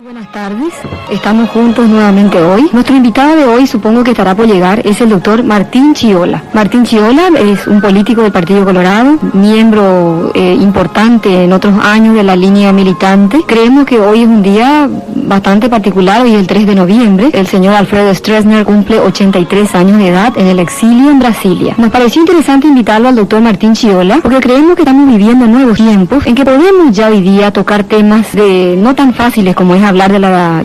Buenas tardes, estamos juntos nuevamente hoy. Nuestro invitado de hoy, supongo que estará por llegar, es el doctor Martín Chiola. Martín Chiola es un político del Partido Colorado, miembro importante en otros años de la línea militante. Creemos que hoy es un día bastante particular, hoy es el 3 de noviembre. El señor Alfredo Stroessner cumple 83 años de edad en el exilio en Brasilia. Nos pareció interesante invitarlo al doctor Martín Chiola porque creemos que estamos viviendo nuevos tiempos en que podemos ya hoy día tocar temas no tan fáciles como es hablar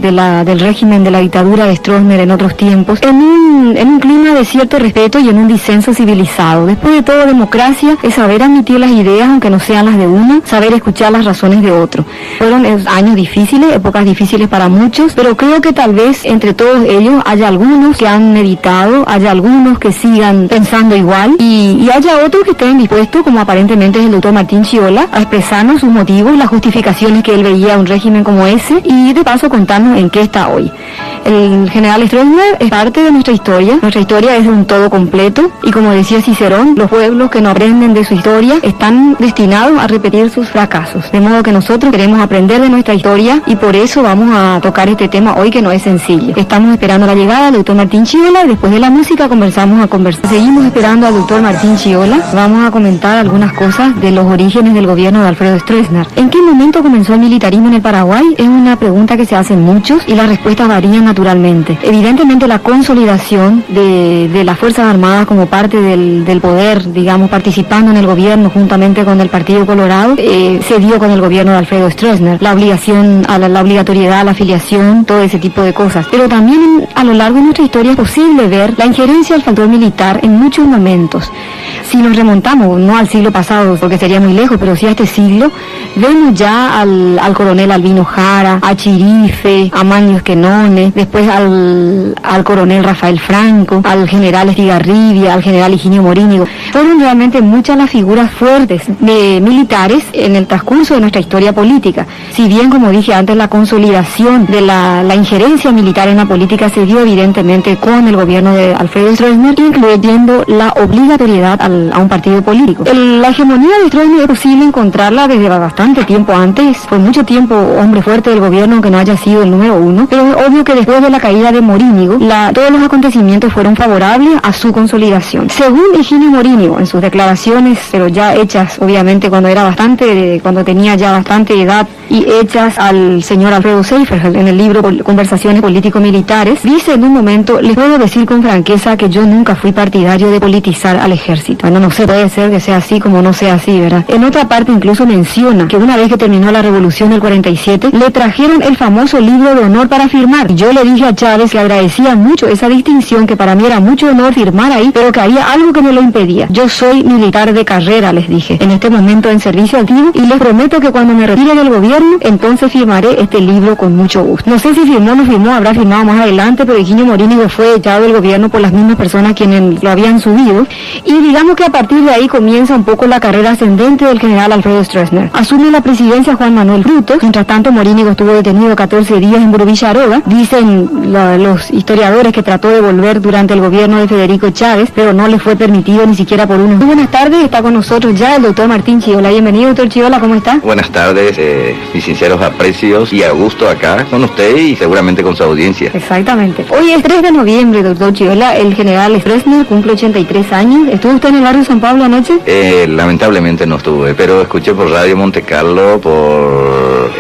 del régimen de la dictadura de Stroessner en otros tiempos, en un clima de cierto respeto y en un disenso civilizado. Después de todo, democracia es saber admitir las ideas aunque no sean las de uno, saber escuchar las razones de otro. Fueron años difíciles, épocas difíciles para muchos, pero creo que tal vez entre todos ellos haya algunos que han meditado, haya algunos que sigan pensando igual y haya otros que estén dispuestos, como aparentemente es el doctor Martín Chiola, a expresarnos sus motivos, las justificaciones que él veía a un régimen como ese y de paso contarnos en qué está hoy. El general Stroessner es parte de nuestra historia es un todo completo y como decía Cicerón, los pueblos que no aprenden de su historia están destinados a repetir sus fracasos, de modo que nosotros queremos aprender de nuestra historia y por eso vamos a tocar este tema hoy que no es sencillo. Estamos esperando la llegada del doctor Martín Chiola y después de la música seguimos esperando al doctor Martín Chiola. Vamos a comentar algunas cosas de los orígenes del gobierno de Alfredo Stroessner. ¿En qué momento comenzó el militarismo en el Paraguay? Es una pregunta que se hacen muchos y las respuestas varían naturalmente. Evidentemente la consolidación de las Fuerzas Armadas como parte del poder, digamos, participando en el gobierno juntamente con el Partido Colorado, se dio con el gobierno de Alfredo Stroessner. La obligación, la obligatoriedad, la afiliación, todo ese tipo de cosas. Pero también a lo largo de nuestra historia es posible ver la injerencia del factor militar en muchos momentos. Si nos remontamos, no al siglo pasado, porque sería muy lejos, pero sí a este siglo, vemos ya al coronel Albino Jara, a Chirife, a Manlio Esquenone, después al coronel Rafael Franco, al general Estigarribia, al general Higinio Morínigo. Fueron realmente muchas las figuras fuertes de militares en el transcurso de nuestra historia política. Si bien, como dije antes, la consolidación de la injerencia militar en la política se dio evidentemente con el gobierno de Alfredo Stroessner, incluyendo la obligatoriedad a un partido político. La hegemonía de Stroessner es posible encontrarla desde bastante tiempo antes. Fue mucho tiempo hombre fuerte del gobierno, aunque no haya sido el número uno, pero es obvio que después de la caída de Morínigo, todos los acontecimientos fueron favorables a su consolidación. Según Higinio Morínigo, en sus declaraciones, pero ya hechas obviamente cuando tenía ya bastante edad y hechas al señor Alfredo Seyferthield en el libro Conversaciones Político-Militares, dice en un momento: les puedo decir con franqueza que yo nunca fui partidario de politizar al ejército. Bueno, no sé, puede ser que sea así como no sea así, ¿verdad? En otra parte incluso menciona que una vez que terminó la revolución del 47, le trajeron el famoso libro de honor para firmar. Yo le dije a Chávez que agradecía mucho esa distinción, que para mí era mucho honor firmar ahí, pero que había algo que me lo impedía. Yo soy militar de carrera, les dije, en este momento en servicio activo, y les prometo que cuando me retire del gobierno, entonces firmaré este libro con mucho gusto. No sé si firmó o no firmó, habrá firmado más adelante, pero Higinio Morínigo fue echado del gobierno por las mismas personas quienes lo habían subido, y digamos que a partir de ahí comienza un poco la carrera ascendente del general Alfredo Stroessner. Asume la presidencia Juan Manuel Frutos. Mientras tanto, Morínigo estuvo detenido 14 días en Burubilla-Aroga. Dicen los historiadores que trató de volver durante el gobierno de Federico Chávez, pero no le fue permitido ni siquiera por uno. Muy buenas tardes, está con nosotros ya el doctor Martín Chiola. Bienvenido, doctor Chiola, ¿cómo está? Buenas tardes, mis sinceros aprecios y a gusto acá con usted y seguramente con su audiencia. Exactamente. Hoy es 3 de noviembre, doctor Chiola. El general Stroessner cumple 83 años. ¿Estuvo usted en el barrio San Pablo anoche? Lamentablemente no estuve, pero escuché por Radio Monte Carlo, por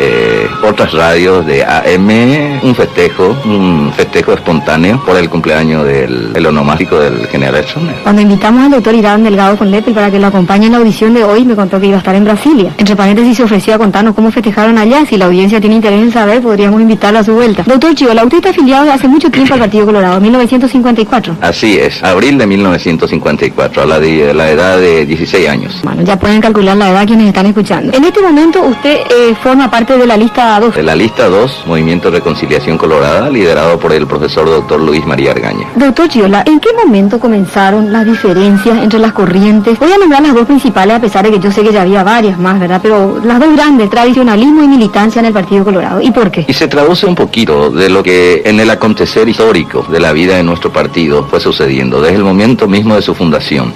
otras radios de AM, un festejo espontáneo por el cumpleaños del onomástico del general Stroessner. Cuando invitamos al doctor Irán Delgado con Lepel para que lo acompañe en la audición de hoy, me contó que iba a estar en Brasilia. Entre paréntesis, se ofreció a contarnos cómo festejaron allá. Si la audiencia tiene interés en saber, podríamos invitarlo a su vuelta. Doctor Chiola, usted está afiliado desde hace mucho tiempo al Partido Colorado, 1954. Así es, abril de 1954, a la edad de 16 años. Bueno, ya pueden calcular la edad quienes están escuchando. En este momento usted forma parte de la lista 2. De la lista 2, Movimiento de Reconciliación Colorada, liderado por el profesor doctor Luis María Argaña. Doctor Chiola, ¿en qué momento comenzaron las diferencias entre las corrientes? Voy a nombrar las dos principales, a pesar de que yo sé que ya había varias más, ¿verdad? Pero las dos grandes, tradicionalismo y militancia en el Partido Colorado. ¿Y por qué? Y se traduce un poquito de lo que en el acontecer histórico de la vida de nuestro partido fue sucediendo, desde el momento mismo de su fundación.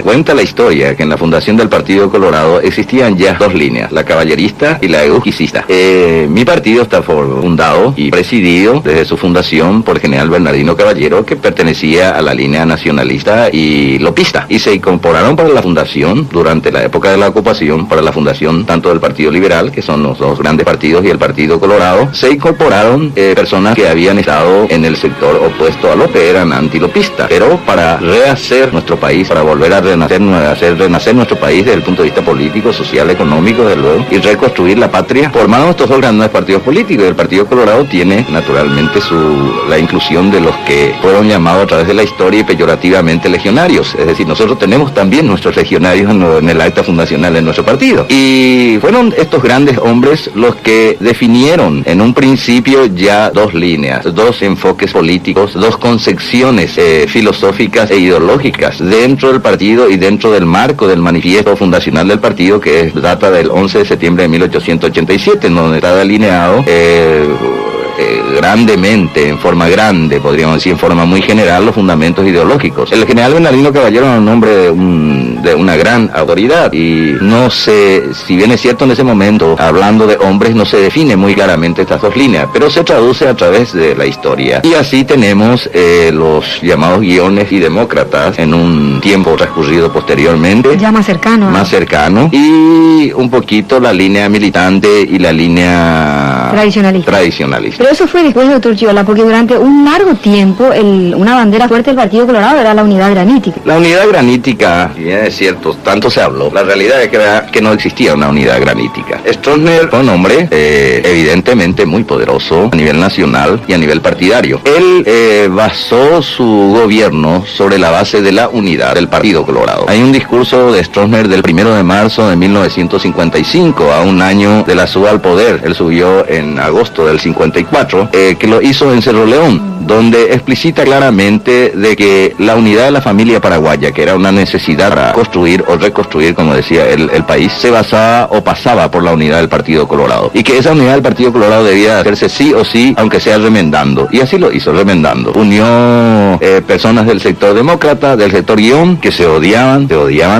Cuenta la historia que en la fundación del Partido Colorado existían ya dos líneas, la caballerista y la eugisista. mi partido está fundado y presidido desde su fundación por el general Bernardino Caballero, que pertenecía a la línea nacionalista y lopista, y se incorporaron para la fundación durante la época de la ocupación, para la fundación tanto del Partido Liberal, que son los dos grandes partidos, y el Partido Colorado. Se incorporaron personas que habían estado en el sector opuesto a López, eran antilopistas, pero para rehacer nuestro país, para volver a hacer renacer nuestro país desde el punto de vista político, social, económico, desde luego, y reconstruir la patria, formaron estos dos grandes partidos políticos. El Partido Colorado tiene naturalmente la inclusión de los que fueron llamados a través de la historia y peyorativamente legionarios, es decir, nosotros tenemos también nuestros legionarios en el acta fundacional de nuestro partido, y fueron estos grandes hombres los que definieron en un principio ya dos líneas, dos enfoques políticos, dos concepciones filosóficas e ideológicas dentro del partido y dentro del marco del manifiesto fundacional del partido, que data del 11 de septiembre de 1887, en donde está delineado grandemente, en forma grande, podríamos decir, en forma muy general, los fundamentos ideológicos. El general Bernardino Caballero era un hombre de una gran autoridad, y no sé, si bien es cierto en ese momento, hablando de hombres, no se define muy claramente estas dos líneas, pero se traduce a través de la historia. Y así tenemos los llamados guiones y demócratas en un tiempo transcurrido posteriormente. Ya más cercano. Más cercano. Y un poquito la línea militante y la línea tradicionalista. Pero eso fue después, doctor Chiola, porque durante un largo tiempo una bandera fuerte del Partido Colorado era la unidad granítica. La unidad granítica, bien es cierto, tanto se habló, la realidad es que no existía una unidad granítica. Stroessner fue un hombre evidentemente muy poderoso a nivel nacional y a nivel partidario. Él basó su gobierno sobre la base de la unidad del Partido Colorado. Hay un discurso de Stroessner del 1 de marzo de 1955, a un año de la suba al poder. Él subió en agosto del 54, que lo hizo en Cerro León, donde explicita claramente de que la unidad de la familia paraguaya, que era una necesidad para construir o reconstruir, como decía el país, se basaba o pasaba por la unidad del Partido Colorado, y que esa unidad del Partido Colorado debía hacerse sí o sí, aunque sea remendando, y así lo hizo, remendando. Unió personas del sector demócrata, del sector guión, que se odiaban,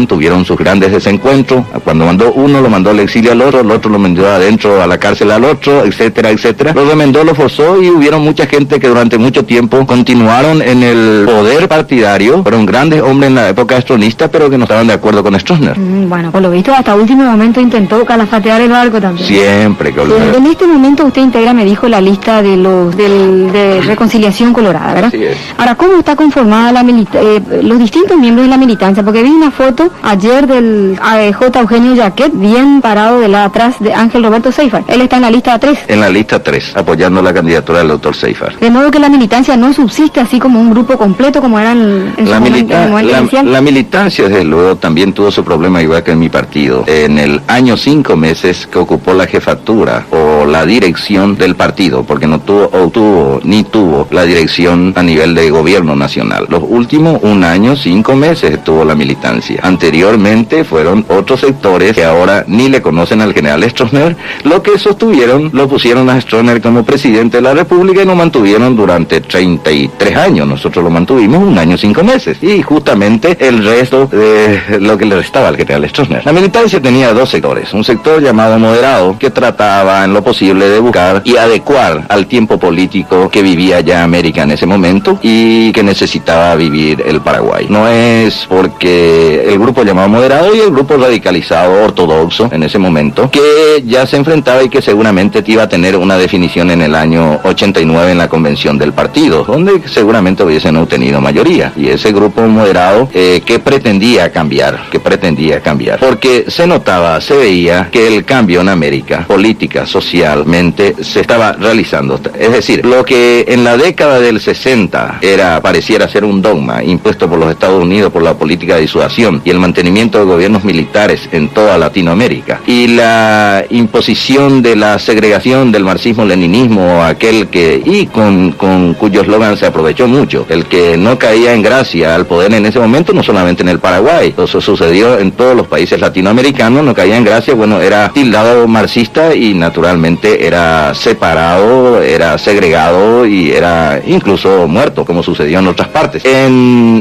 tuvieron sus grandes desencuentros. Cuando mandó uno, lo mandó al exilio al otro, el otro lo mandó adentro a la cárcel al otro, etcétera, etcétera. Lo remendó, lo forzó, y hubieron mucha gente que durante mucho tiempo continuaron en el poder partidario, fueron grandes hombres en la época stronista, pero que no estaban de acuerdo con Stroessner. Bueno, por lo visto hasta último momento intentó calafatear el barco también. Siempre. En este momento usted integra, me dijo, la lista de Reconciliación Colorada, ¿verdad? Sí es. Ahora, ¿cómo está conformada los distintos miembros de la militancia? Porque vi una foto ayer del J. Eugenio Jaquet, bien parado atrás de Ángel Roberto Seifert. Él está en la lista 3. En la lista 3, apoyando la candidatura del doctor Seifert. De modo que la militancia no subsiste así como un grupo completo como eran en la momento inicial. La militancia, desde luego, también tuvo su problema, igual que en mi partido. En el año 5 meses que ocupó la jefatura o la dirección del partido, porque no tuvo la dirección a nivel de gobierno nacional. Los últimos 1 año, 5 meses estuvo la militancia. Anteriormente fueron otros sectores que ahora ni le conocen al general Stroessner, lo que sostuvieron, lo pusieron a Stroessner como presidente de la República y lo mantuvieron durante 33 años. Nosotros lo mantuvimos 1 año, 5 meses. Y justamente el resto de lo que le restaba al general Stroessner. La militancia tenía dos sectores. Un sector llamado moderado, que trataba en lo posible de buscar y adecuar al tiempo político que vivía ya América en ese momento y que necesitaba vivir el Paraguay. No es porque el grupo llamado moderado y el grupo radicalizado ortodoxo en ese momento, que ya se enfrentaba y que seguramente iba a tener una definición en el año 89 en la convención del partido, donde seguramente hubiesen obtenido mayoría. Y ese grupo moderado que pretendía cambiar, porque se notaba, se veía que el cambio en América, política, socialmente, se estaba realizando. Es decir, lo que en la década del 60 pareciera ser un dogma impuesto por los Estados Unidos por la política de disuasión y el mantenimiento de gobiernos militares en toda Latinoamérica, y la imposición de la segregación del marxismo-leninismo, con cuyo eslogan se aprovechó mucho, el que no caía en gracia al poder en ese momento, no solamente en el Paraguay, eso sucedió en todos los países latinoamericanos, no caía en gracia, era tildado marxista y naturalmente era separado, era segregado y era incluso muerto, como sucedió en otras partes.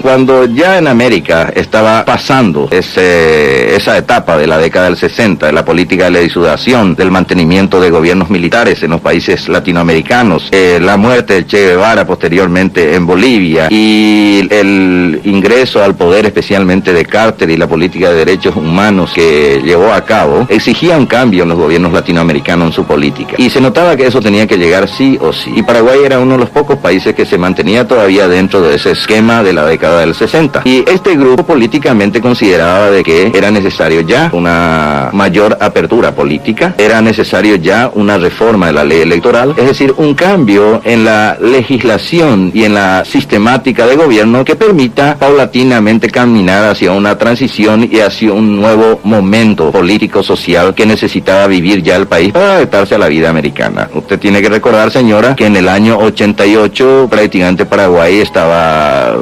Cuando ya en América estaba pasando esa etapa de la década del 60, de la política de la disuasión, del mantenimiento de gobiernos militares en los países latinoamericanos, la muerte de Che Guevara posteriormente en Bolivia y el ingreso al poder especialmente de Carter y la política de derechos humanos que llevó a cabo, exigía un cambio en los gobiernos latinoamericanos en su política. Y se notaba que eso tenía que llegar sí o sí. Y Paraguay era uno de los pocos países que se mantenía todavía dentro de ese esquema de la década del 60. Y este grupo políticamente consideraba de que era necesario ya una mayor apertura política, era necesario ya una reforma de la ley electoral, es decir, un cambio en la legislación y en la sistemática de gobierno que permita paulatinamente caminar hacia una transición y hacia un nuevo momento político-social que necesitaba vivir ya el país para adaptarse a la vida americana. Usted tiene que recordar, señora, que en el año 88 prácticamente Paraguay estaba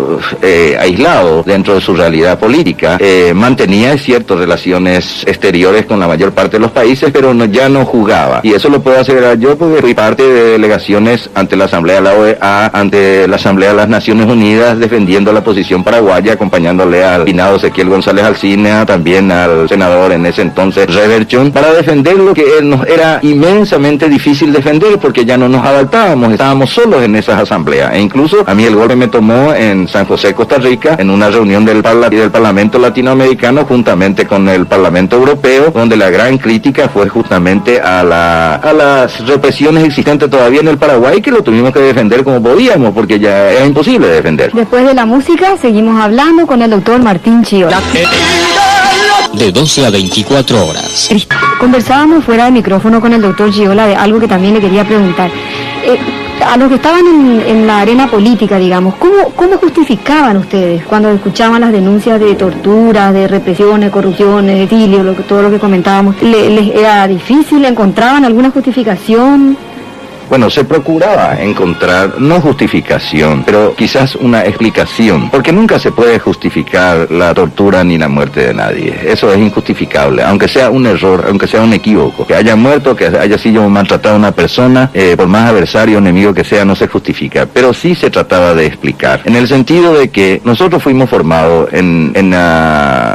aislado dentro de su realidad política, mantenía ciertas relaciones exteriores con la mayor parte de los países, pero ya no jugaba. Y eso lo puedo asegurar yo porque fui parte de delegaciones ante la Asamblea de la OEA, ante la Asamblea de las Naciones Unidas, defendiendo la posición paraguaya, acompañándole al finado Ezequiel González Alcina, también al senador en ese entonces, Reverchon, para defender lo que nos era inmensamente difícil defender porque ya no nos adaptábamos, estábamos solos en esas asambleas. E incluso a mí el golpe me tomó en San José, Costa Rica, en una reunión del Parlamento Latinoamericano juntamente con el Parlamento Europeo, donde la gran crítica fue justamente a las represiones existentes todavía en el Paraguay, que lo tuvimos que defender como podíamos porque ya era imposible defender. Después de la música seguimos hablando con el doctor Martín Chiola. De 12 a 24 horas. Conversábamos fuera de micrófono con el doctor Chiola de algo que también le quería preguntar. A los que estaban en la arena política, digamos, ¿cómo justificaban ustedes cuando escuchaban las denuncias de tortura, de represiones, corrupciones, exilio, todo lo que comentábamos? ¿Les era difícil? ¿Encontraban alguna justificación? Bueno, se procuraba encontrar, no justificación, pero quizás una explicación, porque nunca se puede justificar la tortura ni la muerte de nadie. Eso es injustificable, aunque sea un error, aunque sea un equívoco. Que haya muerto, que haya sido maltratado a una persona, por más adversario o enemigo que sea, no se justifica. Pero sí se trataba de explicar, en el sentido de que nosotros fuimos formados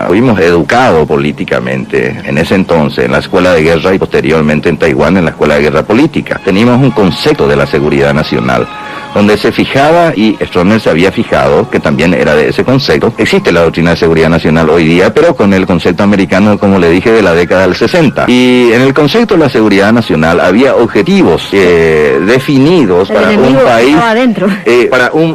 fuimos educados políticamente en ese entonces, en la Escuela de Guerra y posteriormente en Taiwán, en la Escuela de Guerra Política. Teníamos un concepto de la seguridad nacional, donde se fijaba, y Stroessner se había fijado, que también era de ese concepto. Existe la doctrina de seguridad nacional hoy día, pero con el concepto americano, como le dije, de la década del 60. Y en el concepto de la seguridad nacional había objetivos definidos para un país.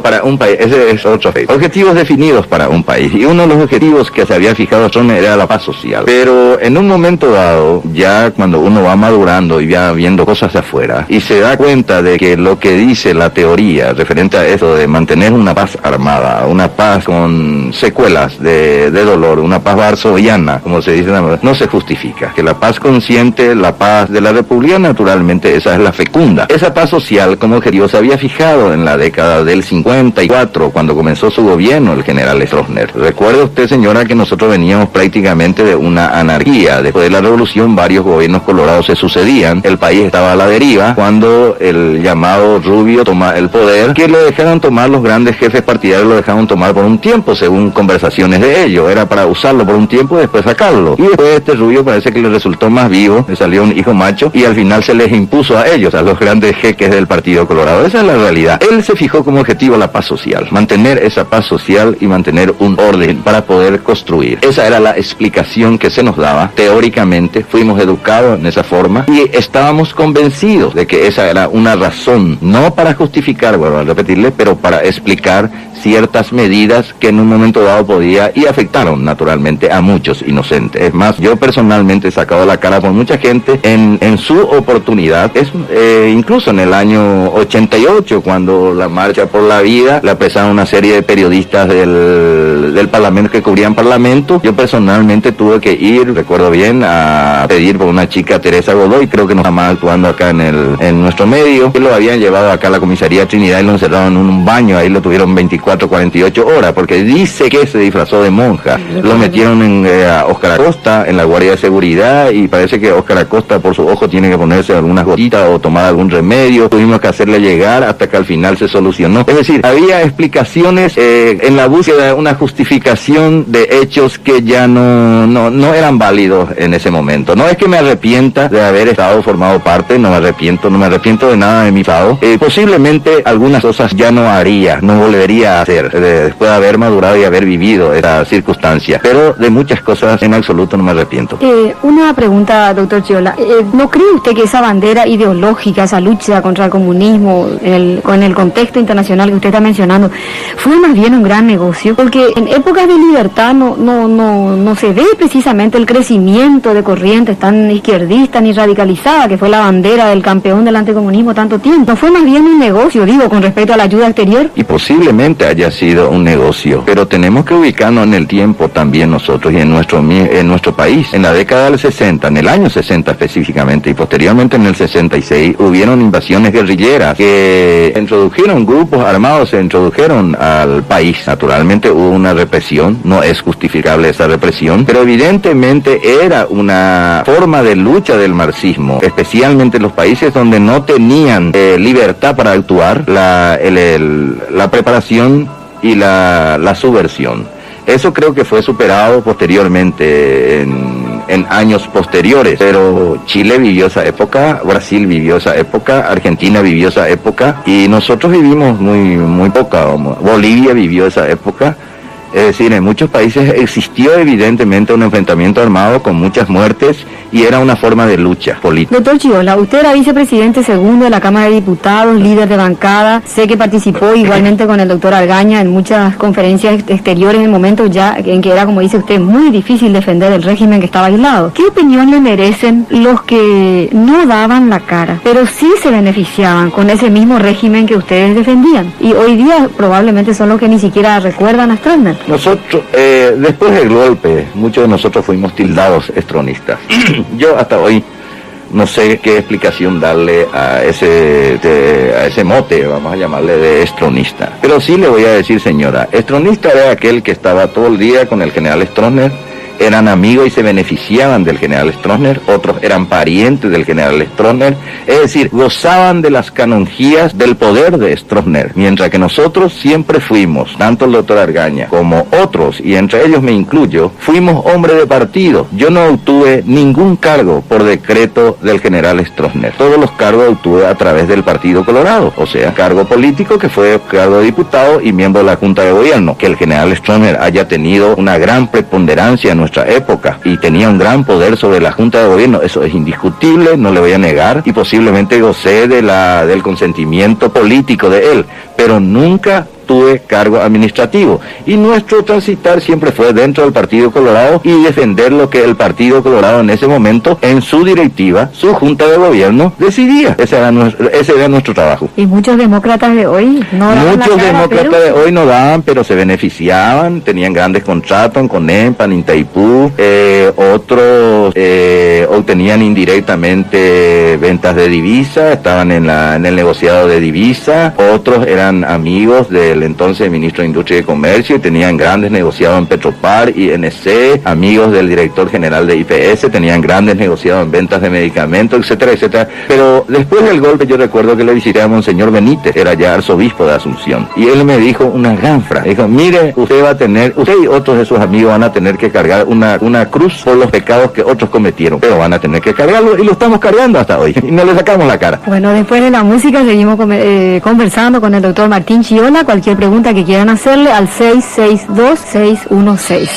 Para un país, ese es otro aspecto. Objetivos definidos para un país. Y uno de los objetivos que se había fijado Stroessner era la paz social. Pero en un momento dado, ya cuando uno va madurando y va viendo cosas de afuera, y se da cuenta de que lo que dice la teoría referente a eso de mantener una paz armada, una paz con secuelas de dolor, una paz varsoviana, como se dice, no se justifica. Que la paz consciente, la paz de la República, naturalmente esa es la fecunda. Esa paz social como objetivo se había fijado en la década del 54, cuando comenzó su gobierno el general Stroessner. Recuerda usted, señora, que nosotros veníamos prácticamente de una anarquía. Después de la revolución varios gobiernos colorados se sucedían, el país estaba a la deriva, cuando el llamado Rubio toma el poder, que lo dejaron tomar los grandes jefes partidarios, lo dejaron tomar por un tiempo, según conversaciones de ellos. Era para usarlo por un tiempo y después sacarlo. Y después este Rubio parece que le resultó más vivo, le salió un hijo macho, y al final se les impuso a ellos, a los grandes jeques del Partido Colorado. Esa es la realidad. Él se fijó como objetivo la paz social, mantener esa paz social y mantener un orden para poder construir. Esa era la explicación que se nos daba. Teóricamente fuimos educados en esa forma y estábamos convencidos de que esa era una razón, no para justificar, vuelvo a repetirle, pero para explicar ciertas medidas que en un momento dado podía y afectaron naturalmente a muchos inocentes. Es más, yo personalmente he sacado la cara por mucha gente en su oportunidad. Incluso en el año 88, cuando la Marcha por la Vida la apresaron una serie de periodistas del Parlamento que cubrían Parlamento. Yo personalmente tuve que ir, recuerdo bien, a pedir por una chica, Teresa Godoy, creo que nos estaba actuando acá en nuestro medio, que lo habían llevado acá a la comisaría Trinidad y lo encerraron en un baño, ahí lo tuvieron 24, 48 horas, porque dice que se disfrazó de monja. Lo metieron a Óscar Acosta en la Guardia de Seguridad y parece que Óscar Acosta por su ojo tiene que ponerse algunas gotitas o tomar algún remedio. Tuvimos que hacerle llegar hasta que al final se solucionó. Es decir, había explicaciones en la búsqueda de una justificación de hechos que ya no eran válidos en ese momento. No es que me arrepienta de haber estado formado parte, no me arrepiento de nada de mi pasado. Posiblemente algunas cosas ya no haría, no volvería a hacer, después de haber madurado y haber vivido esa circunstancia. Pero de muchas cosas en absoluto no me arrepiento. Una pregunta, doctor Chiola. ¿No cree usted que esa bandera ideológica, esa lucha contra el comunismo, con el contexto internacional que usted está mencionando, fue más bien un gran negocio? Porque en épocas de libertad no se ve precisamente el crecimiento de corrientes tan izquierdistas ni radicalizadas, que fue la bandera del campeón del anticomunismo tanto tiempo. ¿No fue más bien un negocio, digo, con respecto a la ayuda exterior? Y posiblemente haya sido un negocio, pero tenemos que ubicarnos en el tiempo también nosotros y en nuestro país. En la década del 60, en el año 60 específicamente, y posteriormente en el 66, hubieron invasiones guerrilleras que introdujeron grupos armados, se introdujeron al país. Naturalmente hubo una represión, no es justificable esa represión, pero evidentemente era una forma de lucha del marxismo, especialmente en los países donde no tenían libertad para actuar, la preparación y la subversión. Eso creo que fue superado posteriormente en años posteriores, pero Chile vivió esa época, Brasil vivió esa época, Argentina vivió esa época y nosotros vivimos muy poca. Bolivia vivió esa época. Es decir, en muchos países existió evidentemente un enfrentamiento armado con muchas muertes y era una forma de lucha política. Doctor Chiola, usted era vicepresidente segundo de la Cámara de Diputados, líder de bancada, sé que participó igualmente con el doctor Argaña en muchas conferencias exteriores en momentos ya en que era, como dice usted, muy difícil defender el régimen que estaba aislado. ¿Qué opinión le merecen los que no daban la cara, pero sí se beneficiaban con ese mismo régimen que ustedes defendían? Y hoy día probablemente son los que ni siquiera recuerdan a Stroessner. Nosotros, después del golpe, muchos de nosotros fuimos tildados estronistas. Yo hasta hoy no sé qué explicación darle a ese mote, vamos a llamarle de estronista. Pero sí le voy a decir, señora, estronista era aquel que estaba todo el día con el general Stroessner, eran amigos y se beneficiaban del general Stroessner, otros eran parientes del general Stroessner, es decir, gozaban de las canonjías del poder de Stroessner, mientras que nosotros siempre fuimos, tanto el doctor Argaña como otros, y entre ellos me incluyo, fuimos hombres de partido. Yo no obtuve ningún cargo por decreto del general Stroessner, todos los cargos obtuve a través del Partido Colorado, o sea, cargo político que fue cargo de diputado y miembro de la Junta de Gobierno. Que el general Stroessner haya tenido una gran preponderancia en nuestra época y tenía un gran poder sobre la Junta de Gobierno, eso es indiscutible, no le voy a negar, y posiblemente gocé del consentimiento político de él, pero nunca tuve cargo administrativo y nuestro transitar siempre fue dentro del Partido Colorado y defender lo que el Partido Colorado en ese momento, en su directiva, su Junta de Gobierno, decidía. Ese era nuestro trabajo. Y muchos demócratas de hoy no daban Muchos la cara, demócratas de hoy no daban, pero se beneficiaban, tenían grandes contratos con EMPAN, Itaipú, otros obtenían indirectamente ventas de divisa, estaban en el negociado de divisa, otros eran amigos del entonces ministro de Industria y Comercio y tenían grandes negociados en Petropar, INC, amigos del director general de IPS, tenían grandes negociados en ventas de medicamentos, etcétera, etcétera. Pero después del golpe yo recuerdo que le visité a Monseñor Benítez, era ya arzobispo de Asunción, y él me dijo una gran frase, dijo, mire, usted y otros de sus amigos van a tener que cargar una cruz por los pecados que otros cometieron, pero van a tener que cargarlo y lo estamos cargando hasta hoy y no le sacamos la cara. Bueno, después de la música seguimos conversando con el doctor Martín Chiola. Cualquier pregunta que quieran hacerle al 662-616.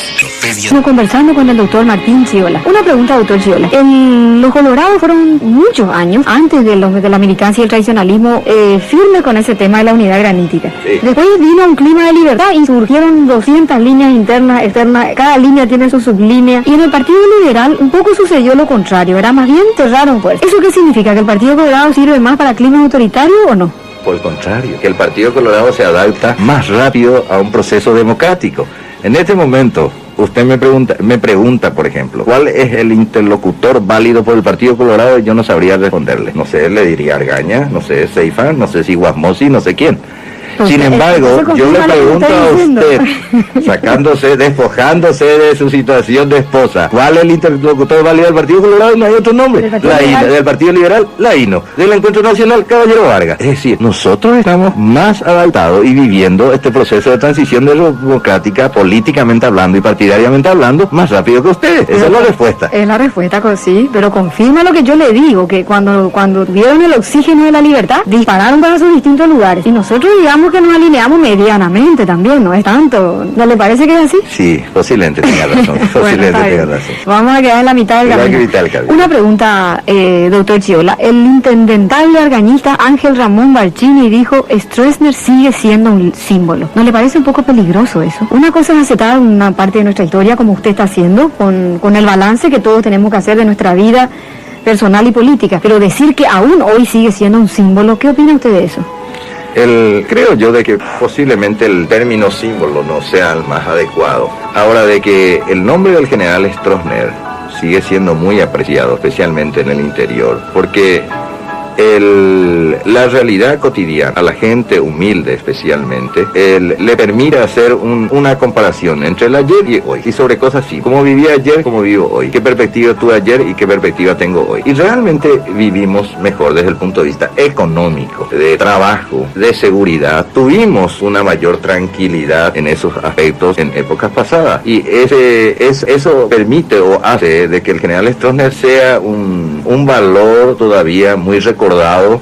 Estamos conversando con el doctor Martín Chiola. Una pregunta, doctor Chiola. Los colorados fueron muchos años, antes de la militancia y el tradicionalismo, firmes con ese tema de la unidad granítica. Sí. Después vino un clima de libertad y surgieron 200 líneas internas, externas, cada línea tiene su sublínea, y en el Partido Liberal un poco sucedió lo contrario, era más bien cerraron pues. ¿Eso qué significa? ¿Que el Partido Colorado sirve más para clima autoritario o no? Por el contrario, que el Partido Colorado se adapta más rápido a un proceso democrático. En este momento, usted me pregunta, por ejemplo, ¿cuál es el interlocutor válido por el Partido Colorado? Yo no sabría responderle. No sé, le diría Argaña, no sé, Seifa, no sé si Guasmosi, no sé quién. Sin embargo, yo le pregunto a usted, despojándose de su situación de esposa, ¿cuál es el interlocutor válido del Partido Colorado? No hay otro nombre. La INO, del Partido Liberal, la INO, del Encuentro Nacional, Caballero Vargas. Es decir, nosotros estamos más adaptados y viviendo este proceso de transición democrática, políticamente hablando y partidariamente hablando, más rápido que ustedes. Esa es la respuesta. Es la respuesta, sí, pero confirma lo que yo le digo, que cuando tuvieron el oxígeno de la libertad, dispararon para sus distintos lugares. Y nosotros digamos que nos alineamos medianamente también, no es tanto. ¿No le parece que es así? Sí, posiblemente tenga razón. Tenga razón. Vamos a quedar en la mitad del camino. Una pregunta, doctor Chiola. El intendental argañista Ángel Ramón Barcini dijo: Stroessner sigue siendo un símbolo. ¿No le parece un poco peligroso eso? Una cosa es aceptar una parte de nuestra historia, como usted está haciendo, con el balance que todos tenemos que hacer de nuestra vida personal y política, pero decir que aún hoy sigue siendo un símbolo, ¿qué opina usted de eso? Creo yo de que posiblemente el término símbolo no sea el más adecuado. Ahora, de que el nombre del general Stroessner sigue siendo muy apreciado, especialmente en el interior, porque la realidad cotidiana, a la gente humilde especialmente, le permite hacer una comparación entre el ayer y hoy, y sobre cosas así, cómo viví ayer, cómo vivo hoy, qué perspectiva tuve ayer y qué perspectiva tengo hoy. Y realmente vivimos mejor desde el punto de vista económico, de trabajo, de seguridad. Tuvimos una mayor tranquilidad en esos aspectos en épocas pasadas, y eso permite o hace de que el general Stroessner sea un valor todavía muy recordado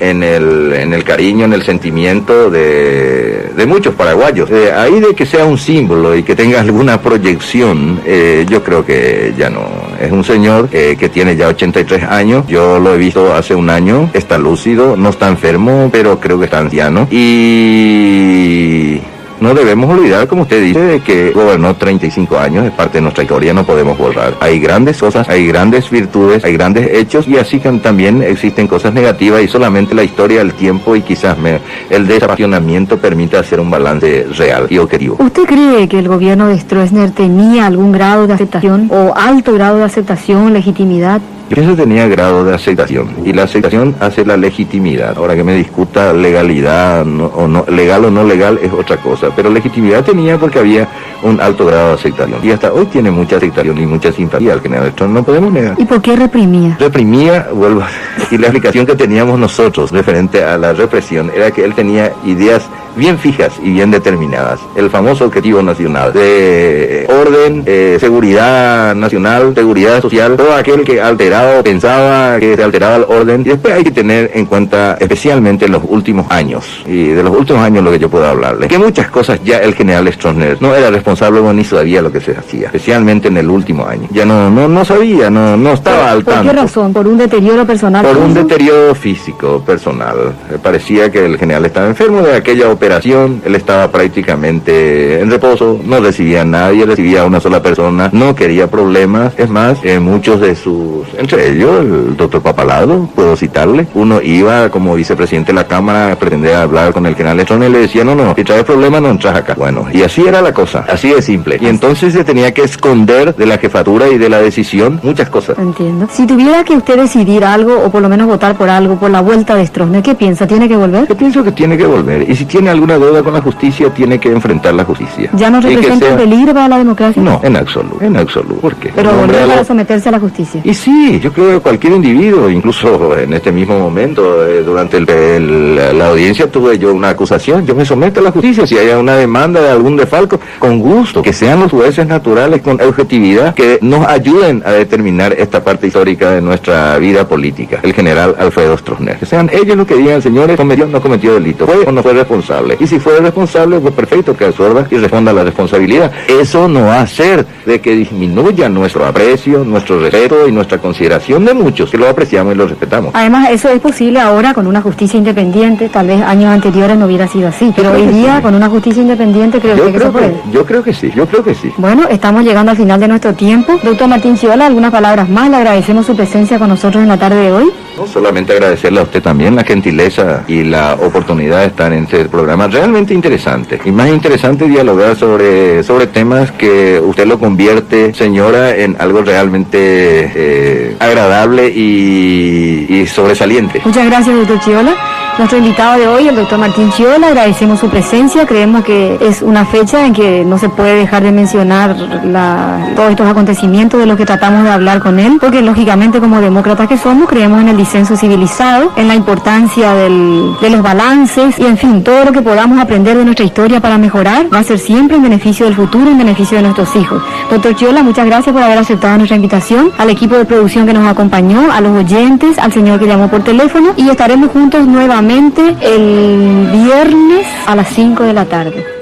en el cariño, en el sentimiento de muchos paraguayos. Ahí de que sea un símbolo y que tenga alguna proyección, yo creo que ya no. Es un señor que tiene ya 83 años, yo lo he visto hace un año, está lúcido, no está enfermo, pero creo que está anciano. Y no debemos olvidar, como usted dice, de que gobernó 35 años, es parte de nuestra historia, no podemos borrar. Hay grandes cosas, hay grandes virtudes, hay grandes hechos, y así que también existen cosas negativas, y solamente la historia, el tiempo y quizás el desapasionamiento permite hacer un balance real y objetivo. ¿Usted cree que el gobierno de Stroessner tenía algún grado de aceptación o alto grado de aceptación, legitimidad? Eso tenía grado de aceptación, y la aceptación hace la legitimidad. Ahora, que me discuta legalidad o no, legal o no legal, es otra cosa, pero legitimidad tenía porque había un alto grado de aceptación, y hasta hoy tiene mucha aceptación y mucha simpatía al general Stroessner, no podemos negar. ¿Y por qué reprimía? Reprimía, y la explicación que teníamos nosotros referente a la represión era que él tenía ideas bien fijas y bien determinadas. El famoso objetivo nacional de orden, seguridad nacional, seguridad social, todo aquel que pensaba que se alteraba el orden. Y después hay que tener en cuenta especialmente en los últimos años, y de los últimos años lo que yo puedo hablarle, que muchas cosas ya el general Stroessner no era responsable ni sabía lo que se hacía, especialmente en el último año. Ya no sabía, no estaba al tanto. ¿Por qué razón? ¿Por un deterioro personal? Por un deterioro físico, personal. Parecía que el general estaba enfermo de aquella operación, él estaba prácticamente en reposo, no recibía a nadie, recibía a una sola persona, no quería problemas. Es más, muchos de entre ellos el doctor Pappalardo, puedo citarle, uno iba como vicepresidente de la Cámara, pretendía hablar con el general Stroessner y le decía, no, si traes problemas no entras acá. Bueno, y así era la cosa, así de simple. Y entonces se tenía que esconder de la jefatura y de la decisión muchas cosas. Entiendo. Si tuviera que usted decidir algo, o por lo menos votar por algo, por la vuelta de Stroessner, ¿qué piensa? ¿Tiene que volver? Yo pienso que tiene que volver, y si tiene alguna deuda con la justicia, tiene que enfrentar la justicia. ¿Ya no representa un peligro para la democracia? No, en absoluto. ¿Por qué? Pero volver para someterse a la justicia. Y sí, yo creo que cualquier individuo, incluso en este mismo momento, durante la audiencia tuve yo una acusación, yo me someto a la justicia, si hay una demanda de algún desfalco, con gusto, que sean los jueces naturales con objetividad, que nos ayuden a determinar esta parte histórica de nuestra vida política, el general Alfredo Stroessner. Que sean ellos los que digan, señores, cometió o no cometió delito, fue o no fue responsable, y si fue responsable, pues perfecto, que absorba y responda a la responsabilidad. Eso no va a hacer de que disminuya nuestro aprecio, nuestro respeto y nuestra consideración de muchos, que lo apreciamos y lo respetamos. Además, eso es posible ahora con una justicia independiente, tal vez años anteriores no hubiera sido así, pero hoy día con una justicia independiente creo que se puede. Yo creo que sí. Bueno, estamos llegando al final de nuestro tiempo. Doctor Martín Chiola, algunas palabras más, le agradecemos su presencia con nosotros en la tarde de hoy. No solamente agradecerle a usted también la gentileza y la oportunidad de estar en este programa realmente interesante. Y más interesante dialogar sobre temas que usted lo convierte, señora, en algo realmente agradable y sobresaliente. Muchas gracias, doctor Chiola. Nuestro invitado de hoy, el doctor Martín Chiola, agradecemos su presencia. Creemos que es una fecha en que no se puede dejar de mencionar todos estos acontecimientos de los que tratamos de hablar con él, porque lógicamente como demócratas que somos, creemos en el disenso civilizado, en la importancia de los balances y en fin, todo lo que podamos aprender de nuestra historia para mejorar va a ser siempre en beneficio del futuro, en beneficio de nuestros hijos. Doctor Chiola, muchas gracias por haber aceptado nuestra invitación, al equipo de producción que nos acompañó, a los oyentes, al señor que llamó por teléfono, y estaremos juntos nuevamente el viernes a las 5 de la tarde.